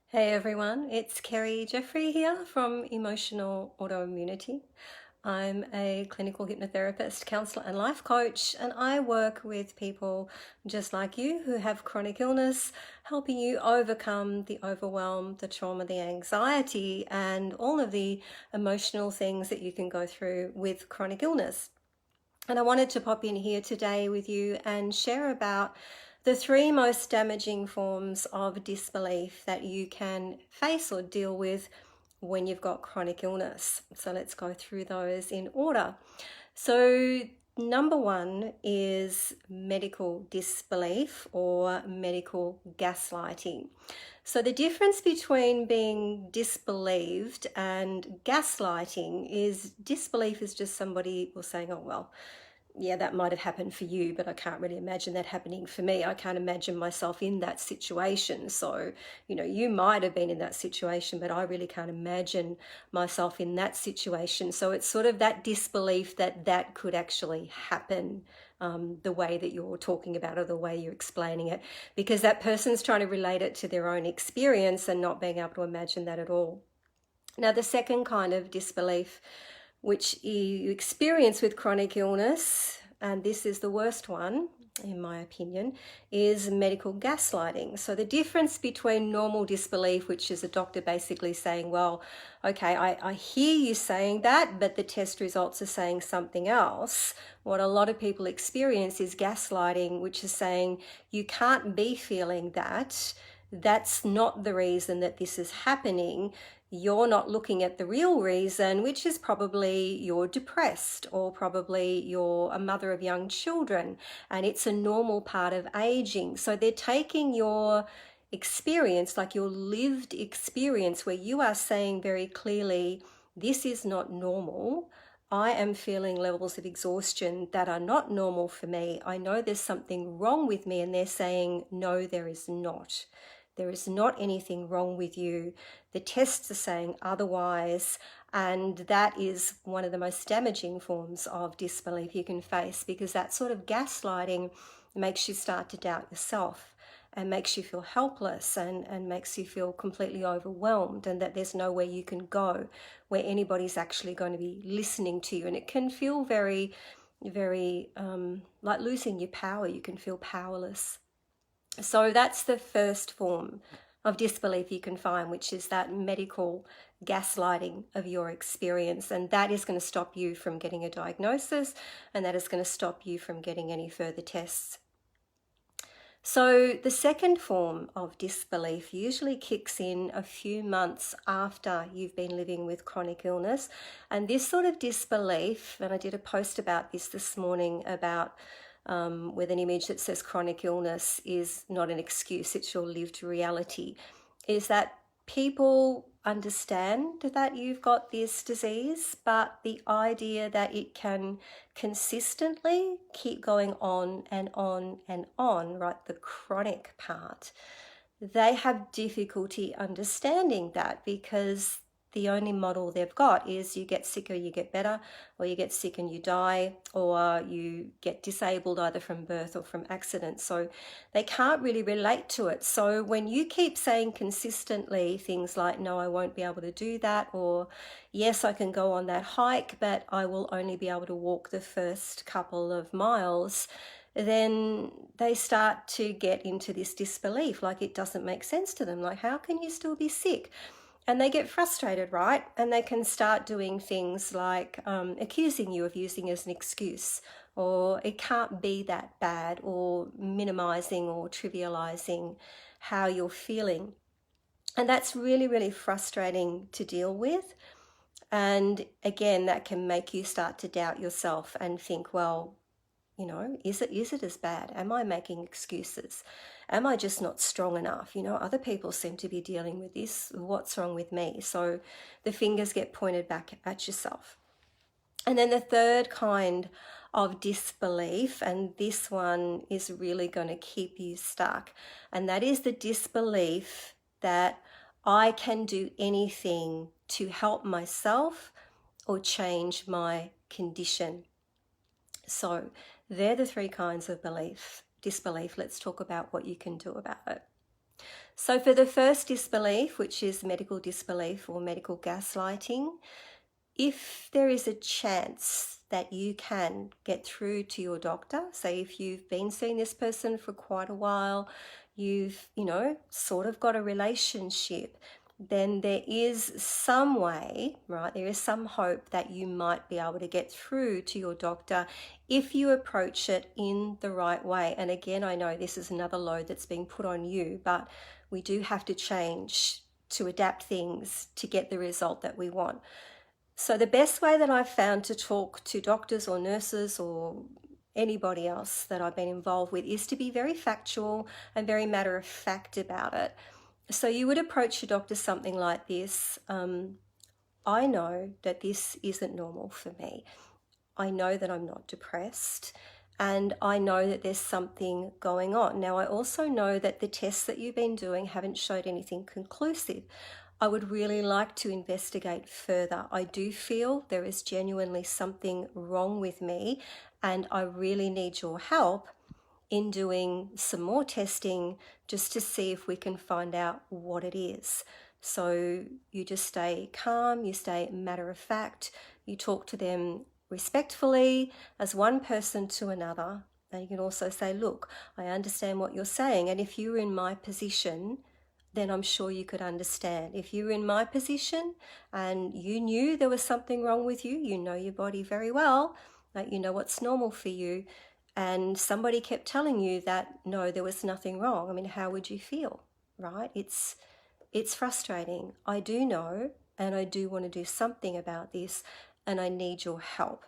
Hey everyone, it's Kerry Jeffrey here from Emotional Autoimmunity. I'm a clinical hypnotherapist, counselor, and life coach, and I work with people just like you who have chronic illness, helping you overcome the overwhelm, the trauma, the anxiety, and all of the emotional things that you can go through with chronic illness. And I wanted to pop in here today with you and share about the three most damaging forms of disbelief that you can face or deal with when you've got chronic illness. So let's go through those in order. So, number one is medical disbelief or medical gaslighting. So, the difference between being disbelieved and gaslighting is disbelief is just somebody saying, oh, well, yeah, that might have happened for you, but I can't really imagine that happening for me. I can't imagine myself in that situation. So, you might have been in that situation, but I really can't imagine myself in that situation. So it's sort of that disbelief that that could actually happen, the way that you're talking about or the way you're explaining it, because that person's trying to relate it to their own experience and not being able to imagine that at all. Now, the second kind of disbelief which you experience with chronic illness, and this is the worst one, in my opinion, is medical gaslighting. So the difference between normal disbelief, which is a doctor basically saying, well, okay, I hear you saying that, but the test results are saying something else. What a lot of people experience is gaslighting, which is saying you can't be feeling that. That's not the reason that this is happening. You're not looking at the real reason, which is probably you're depressed or probably you're a mother of young children, and it's a normal part of aging. So they're taking your experience, like your lived experience, where you are saying very clearly, this is not normal. I am feeling levels of exhaustion that are not normal for me. I know there's something wrong with me, and they're saying, no, there is not. There is not anything wrong with you. The tests are saying otherwise, and that is one of the most damaging forms of disbelief you can face, because that sort of gaslighting makes you start to doubt yourself and makes you feel helpless and makes you feel completely overwhelmed, and that there's nowhere you can go where anybody's actually going to be listening to you. And it can feel very, very like losing your power. You can feel powerless. So that's the first form of disbelief you can find, which is that medical gaslighting of your experience. And that is going to stop you from getting a diagnosis, and that is going to stop you from getting any further tests. So the second form of disbelief usually kicks in a few months after you've been living with chronic illness. And this sort of disbelief, and I did a post about this morning about with an image that says chronic illness is not an excuse, it's your lived reality, is that people understand that you've got this disease, but the idea that it can consistently keep going on and on and on, right, the chronic part, they have difficulty understanding that, because the only model they've got is you get sick or you get better, or you get sick and you die, or you get disabled either from birth or from accident. So they can't really relate to it. So when you keep saying consistently things like, no, I won't be able to do that, or yes, I can go on that hike, but I will only be able to walk the first couple of miles, then they start to get into this disbelief, like it doesn't make sense to them. Like, how can you still be sick? And they get frustrated, right? And they can start doing things like accusing you of using as an excuse, or it can't be that bad, or minimizing or trivializing how you're feeling. And that's really, really frustrating to deal with. And again, that can make you start to doubt yourself and think, well, is it as bad? Am I making excuses? Am I just not strong enough? Other people seem to be dealing with this. What's wrong with me? So the fingers get pointed back at yourself. And then the third kind of disbelief, and this one is really going to keep you stuck, and that is the disbelief that I can do anything to help myself or change my condition. So they're the three kinds of disbelief. Let's talk about what you can do about it. So for the first disbelief, which is medical disbelief or medical gaslighting, if there is a chance that you can get through to your doctor, say if you've been seeing this person for quite a while, you've, sort of got a relationship, then there is some way, right? There is some hope that you might be able to get through to your doctor if you approach it in the right way. And again, I know this is another load that's being put on you, but we do have to change to adapt things to get the result that we want. So the best way that I've found to talk to doctors or nurses or anybody else that I've been involved with is to be very factual and very matter of fact about it. So you would approach your doctor something like this. I know that this isn't normal for me. I know that I'm not depressed, and I know that there's something going on. Now, I also know that the tests that you've been doing haven't showed anything conclusive. I would really like to investigate further. I do feel there is genuinely something wrong with me, and I really need your help in doing some more testing just to see if we can find out what it is. So you just stay calm, you stay matter of fact, you talk to them respectfully as one person to another. And you can also say, look, I understand what you're saying, and if you were in my position, then I'm sure you could understand. If you were in my position and you knew there was something wrong with you, you know your body very well, like you know what's normal for you, and somebody kept telling you that no, there was nothing wrong, I mean, how would you feel, right? It's frustrating. I do know, and I do want to do something about this, and I need your help.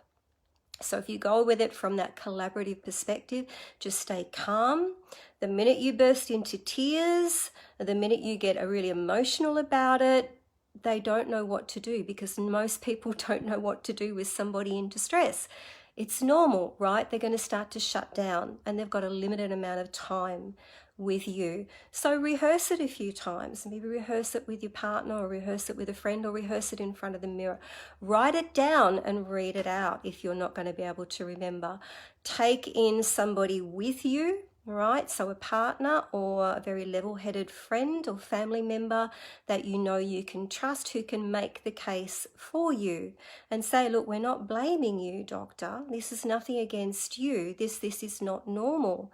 So if you go with it from that collaborative perspective, just stay calm. The minute you burst into tears, the minute you get really emotional about it, they don't know what to do, because most people don't know what to do with somebody in distress. It's normal, right? They're going to start to shut down, and they've got a limited amount of time with you. So rehearse it a few times. Maybe rehearse it with your partner, or rehearse it with a friend, or rehearse it in front of the mirror. Write it down and read it out if you're not going to be able to remember. Take in somebody with you, right? So a partner or a very level-headed friend or family member that you know you can trust, who can make the case for you and say, look, we're not blaming you, doctor. This is nothing against you. This is not normal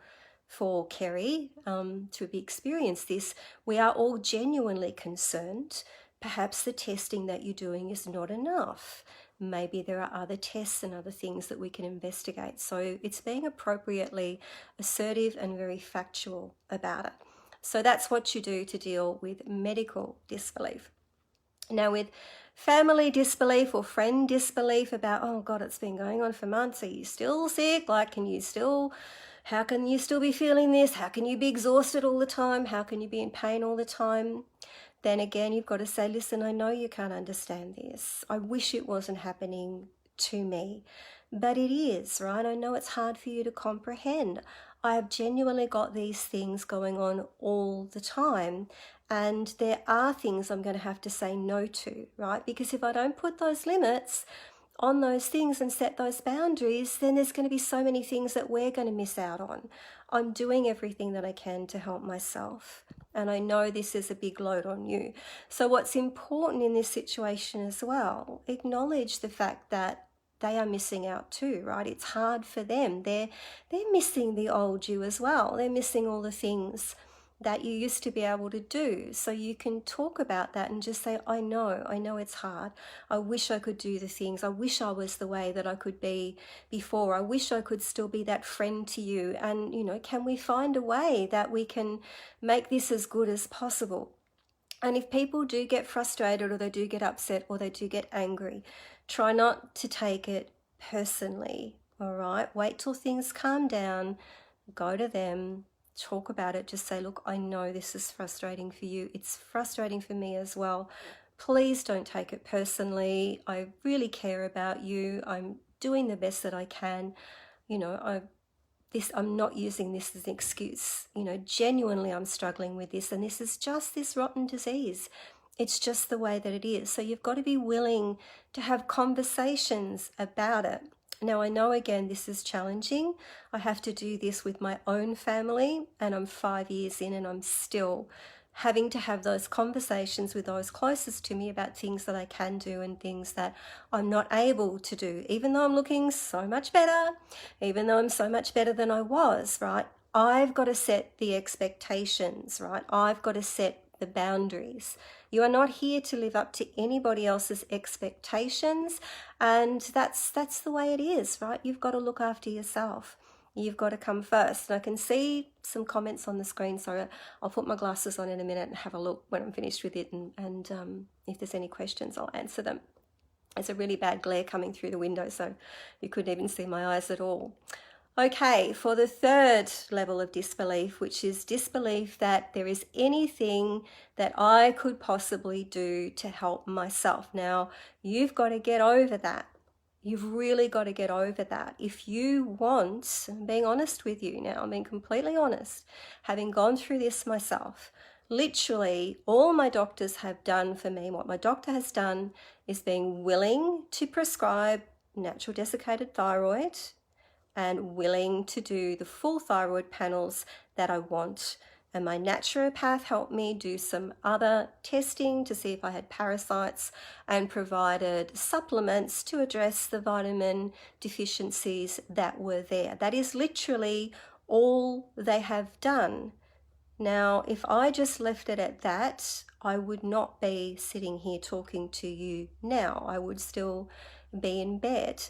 for Kerry to be experienced this. We are all genuinely concerned. Perhaps the testing that you're doing is not enough. Maybe there are other tests and other things that we can investigate. So it's being appropriately assertive and very factual about it. So that's what you do to deal with medical disbelief. Now with family disbelief or friend disbelief about, oh God, it's been going on for months. Are you still sick? How can you still be feeling this? How can you be exhausted all the time? How can you be in pain all the time? Then again, you've got to say, listen, I know you can't understand this. I wish it wasn't happening to me, but it is, right? I know it's hard for you to comprehend. I have genuinely got these things going on all the time, and there are things I'm going to have to say no to, right? Because if I don't put those limits on those things and set those boundaries, then there's going to be so many things that we're going to miss out on. I'm doing everything that I can to help myself, and I know this is a big load on you. So what's important in this situation as well, acknowledge the fact that they are missing out too, right? It's hard for them. They're missing the old you as well. They're missing all the things that you used to be able to do. So you can talk about that and just say, I know it's hard. I wish I could do the things. I wish I was the way that I could be before. I wish I could still be that friend to you. And, can we find a way that we can make this as good as possible? And if people do get frustrated, or they do get upset, or they do get angry, try not to take it personally, all right? Wait till things calm down, go to them, talk about it, just say, look, I know this is frustrating for you. It's frustrating for me as well. Please don't take it personally. I really care about you. I'm doing the best that I can. I'm not using this as an excuse. Genuinely I'm struggling with this, and this is just this rotten disease. It's just the way that it is. So you've got to be willing to have conversations about it. Now, I know, again, this is challenging. I have to do this with my own family, and I'm 5 years in and I'm still having to have those conversations with those closest to me about things that I can do and things that I'm not able to do, even though I'm looking so much better, even though I'm so much better than I was, right? I've got to set the expectations, right? I've got to set the boundaries. You are not here to live up to anybody else's expectations, and that's the way it is, right? You've got to look after yourself. You've got to come first. And I can see some comments on the screen, so I'll put my glasses on in a minute and have a look when I'm finished with it, and if there's any questions, I'll answer them. It's a really bad glare coming through the window, so you couldn't even see my eyes at all. Okay, for the third level of disbelief, which is disbelief that there is anything that I could possibly do to help myself. Now, you've got to get over that. You've really got to get over that. If you want, I'm being honest with you now, I'm being completely honest, having gone through this myself, literally all my doctors have done for me, what my doctor has done is being willing to prescribe natural desiccated thyroid and willing to do the full thyroid panels that I want. And my naturopath helped me do some other testing to see if I had parasites and provided supplements to address the vitamin deficiencies that were there. That is literally all they have done. Now, if I just left it at that, I would not be sitting here talking to you now. I would still be in bed.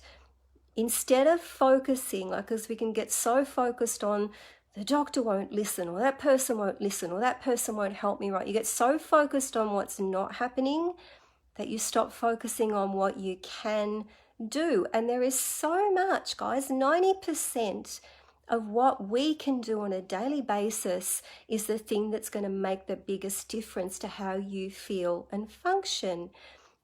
Instead of focusing, like, because we can get so focused on the doctor won't listen, or that person won't listen, or that person won't help me, right? You get so focused on what's not happening that you stop focusing on what you can do. And there is so much, guys. 90% of what we can do on a daily basis is the thing that's going to make the biggest difference to how you feel and function.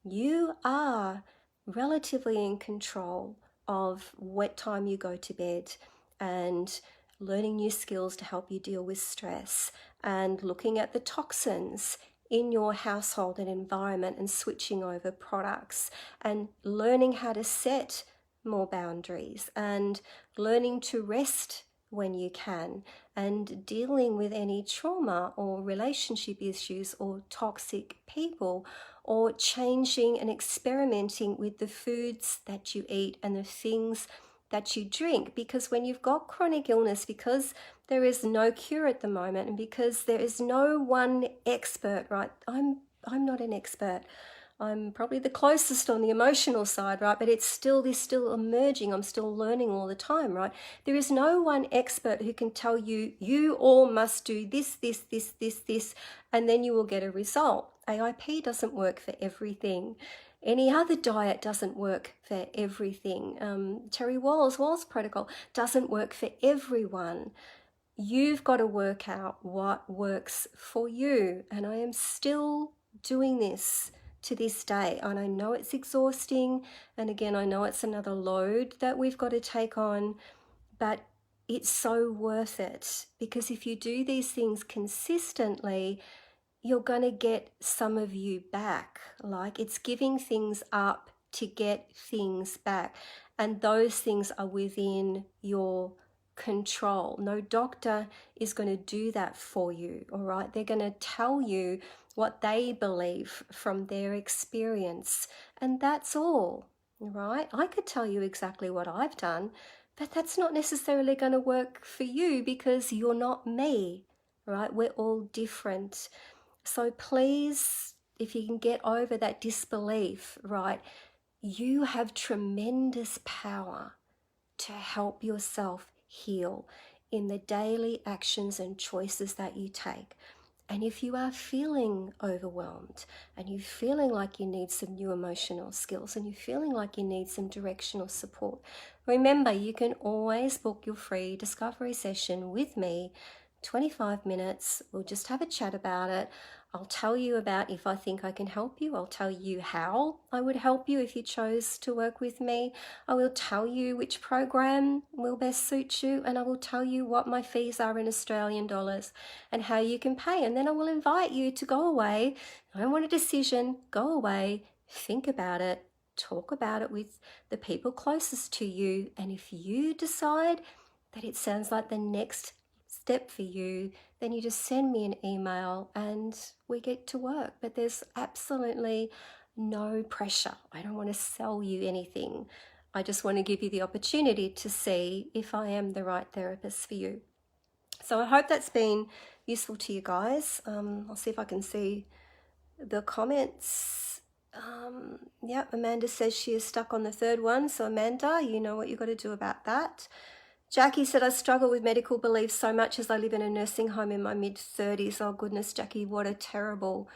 You are relatively in control of what time you go to bed, and learning new skills to help you deal with stress, and looking at the toxins in your household and environment and switching over products, and learning how to set more boundaries, and learning to rest when you can, and dealing with any trauma or relationship issues or toxic people, or changing and experimenting with the foods that you eat and the things that you drink. Because when you've got chronic illness, because there is no cure at the moment, and because there is no one expert, right? I'm not an expert. I'm probably the closest on the emotional side, right? But it's still emerging. I'm still learning all the time, right? There is no one expert who can tell you, you all must do this, and then you will get a result. AIP doesn't work for everything. Any other diet doesn't work for everything. Terry Wall's protocol doesn't work for everyone. You've got to work out what works for you. And I am still doing this to this day, and I know it's exhausting, and again, I know it's another load that we've got to take on, but it's so worth it, because if you do these things consistently, you're going to get some of you back. Like, it's giving things up to get things back, and those things are within your control. No doctor is going to do that for you, all right? They're going to tell you what they believe from their experience, and that's all, right? I could tell you exactly what I've done, but that's not necessarily going to work for you, because you're not me, right? We're all different. So please, if you can get over that disbelief, right, you have tremendous power to help yourself heal in the daily actions and choices that you take. And if you are feeling overwhelmed, and you're feeling like you need some new emotional skills, and you're feeling like you need some directional support, remember, you can always book your free discovery session with me, 25 minutes. We'll just have a chat about it. I'll tell you about if I think I can help you. I'll tell you how I would help you if you chose to work with me. I will tell you which program will best suit you, and I will tell you what my fees are in Australian dollars and how you can pay. And then I will invite you to go away. I don't want a decision. Go away, think about it, talk about it with the people closest to you. And if you decide that it sounds like the next step for you, then you just send me an email and we get to work. But there's absolutely no pressure. I don't want to sell you anything. I just want to give you the opportunity to see if I am the right therapist for you. So I hope that's been useful to you guys. I'll see if I can see the comments. Yeah, Amanda says she is stuck on the third one. So Amanda, you know what you've got to do about that. Jackie said, I struggle with medical beliefs so much as I live in a nursing home in my mid-30s. Oh goodness, Jackie, what a terrible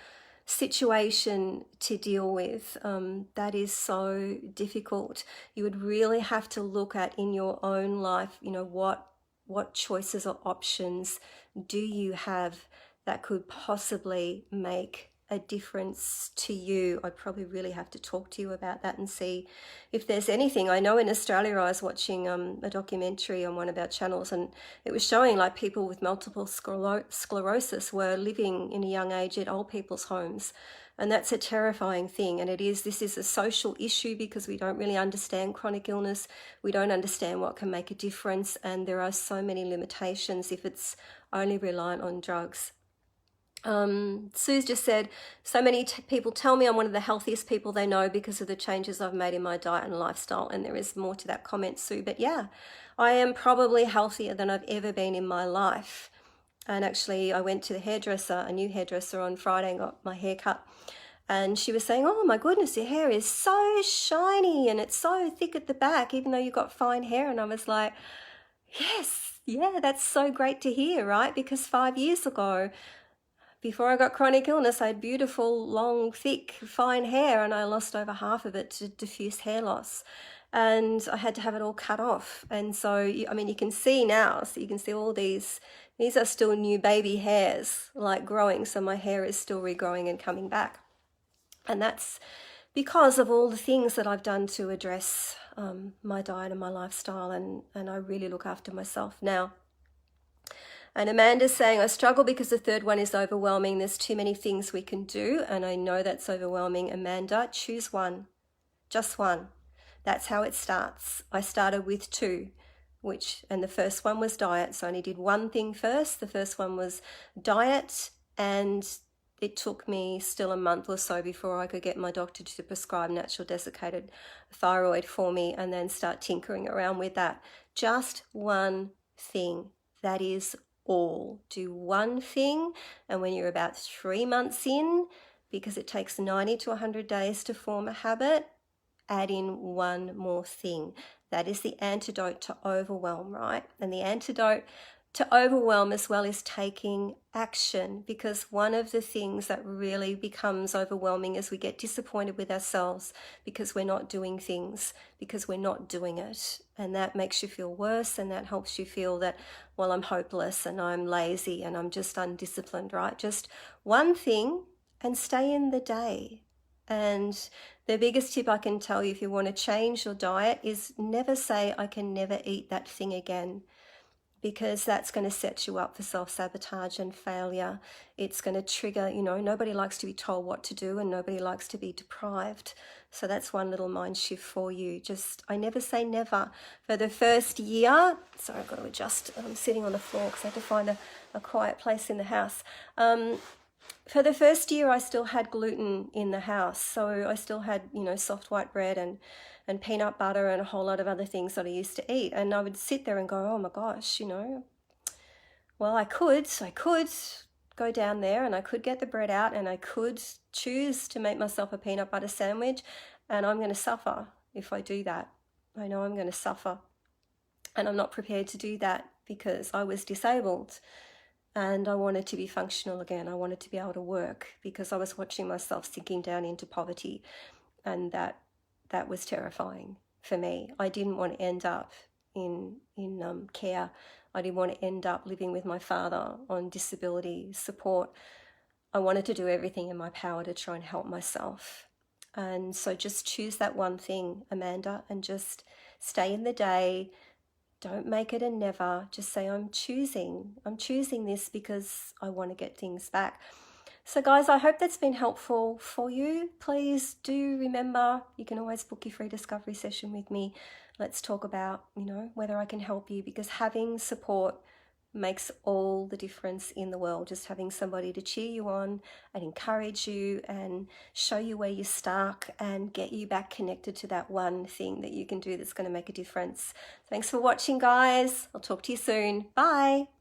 situation to deal with. That is so difficult. You would really have to look at in your own life, you know, what choices or options do you have that could possibly make a difference to you. I'd probably really have to talk to you about that and see if there's anything. I know in Australia I was watching a documentary on one of our channels, and it was showing like people with multiple sclerosis were living in a young age at old people's homes. And that's a terrifying thing. And this is a social issue because we don't really understand chronic illness. We don't understand what can make a difference. And there are so many limitations if it's only reliant on drugs. Sue's just said, so many people tell me I'm one of the healthiest people they know because of the changes I've made in my diet and lifestyle. And there is more to that comment, Sue. But yeah, I am probably healthier than I've ever been in my life. And actually, I went to the hairdresser, a new hairdresser on Friday, and got my hair cut. And she was saying, oh my goodness, your hair is so shiny and it's so thick at the back, even though you've got fine hair. And I was like, yes, yeah, that's so great to hear, right? Because 5 years ago, before I got chronic illness, I had beautiful, long, thick, fine hair, and I lost over half of it to diffuse hair loss. And I had to have it all cut off. And so, I mean, you can see now, so you can see all these are still new baby hairs, like growing. So my hair is still regrowing and coming back. And that's because of all the things that I've done to address my diet and my lifestyle, and I really look after myself now. And Amanda's saying, I struggle because the third one is overwhelming. There's too many things we can do, and I know that's overwhelming. Amanda, choose one, just one. That's how it starts. I started with two, and the first one was diet. So I only did one thing first. The first one was diet, and it took me still a month or so before I could get my doctor to prescribe natural desiccated thyroid for me and then start tinkering around with that. Just one thing. That is all. Do one thing, and when you're about 3 months in, because it takes 90 to 100 days to form a habit, add in one more thing. That is the antidote to overwhelm, right? And the antidote to overwhelm as well is taking action, because one of the things that really becomes overwhelming is we get disappointed with ourselves because we're not doing things, because we're not doing it. And that makes you feel worse, and that helps you feel that, well, I'm hopeless and I'm lazy and I'm just undisciplined, right? Just one thing and stay in the day. And the biggest tip I can tell you if you want to change your diet is never say, I can never eat that thing again, because that's going to set you up for self-sabotage and failure. It's going to trigger, nobody likes to be told what to do and nobody likes to be deprived. So that's one little mind shift for you. I never say never. For the first year, sorry, I've got to adjust. I'm sitting on the floor because I have to find a quiet place in the house. For the first year, I still had gluten in the house. So I still had, soft white bread and peanut butter and a whole lot of other things that I used to eat. And I would sit there and go, oh my gosh, well, I could go down there and I could get the bread out and I could choose to make myself a peanut butter sandwich, and I'm going to suffer if I do that. I know I'm going to suffer, and I'm not prepared to do that because I was disabled and I wanted to be functional again. I wanted to be able to work because I was watching myself sinking down into poverty, and that was terrifying for me. I didn't want to end up in care. I didn't want to end up living with my father on disability support. I wanted to do everything in my power to try and help myself. And so just choose that one thing, Amanda, and just stay in the day. Don't make it a never. Just say, I'm choosing this because I want to get things back. So guys, I hope that's been helpful for you. Please do remember, you can always book your free discovery session with me. Let's talk about, whether I can help you, because having support makes all the difference in the world. Just having somebody to cheer you on and encourage you and show you where you're stuck and get you back connected to that one thing that you can do that's going to make a difference. Thanks for watching, guys. I'll talk to you soon. Bye.